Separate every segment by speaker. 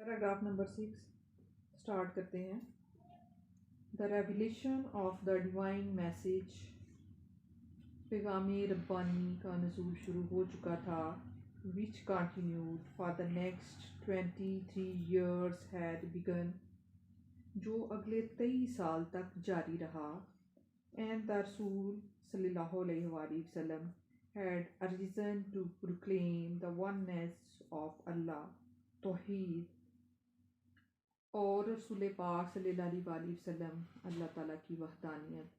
Speaker 1: Paragraph number 6 start کرتے ہیں. The revelation of the divine message, پیغام ربانی کا نزول شروع ہو چکا تھا. which continued for the next 23 years had begun، جو اگلے 23 سال تک جاری رہا. and the رسول صلی اللہ علیہ وآلہ وسلم had arisen to proclaim the oneness of Allah، توحید، اور رسول پاک صلی اللہ علیہ وآلہ وسلم اللہ تعالیٰ کی وحدانیت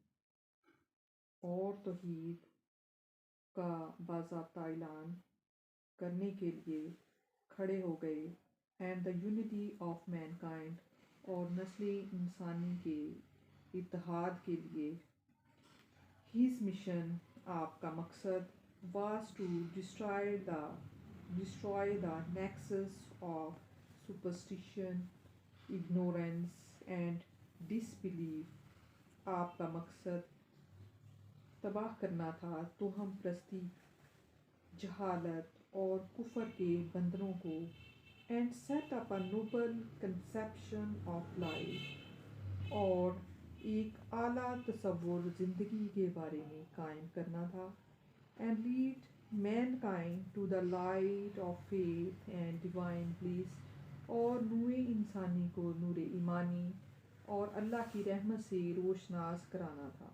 Speaker 1: اور توحید کا باضابطہ اعلان کرنے کے لیے کھڑے ہو گئے. And the unity of mankind, اور نسل انسانی کے اتحاد کے لیے. ہیز مشن، آپ کا مقصد، was to destroy the nexus of superstition, ignorance and disbelief. آپ کا مقصد تباہ کرنا تھا توہم پرستی، جہالت اور کفر کے بندروں کو. And set up a noble conception of life, اور ایک اعلیٰ تصور زندگی کے بارے میں قائم کرنا تھا. And lead mankind to the light of faith and divine bliss, اور نوع انسانی کو نور ایمانی اور اللہ کی رحمت سے روشناس کرانا تھا.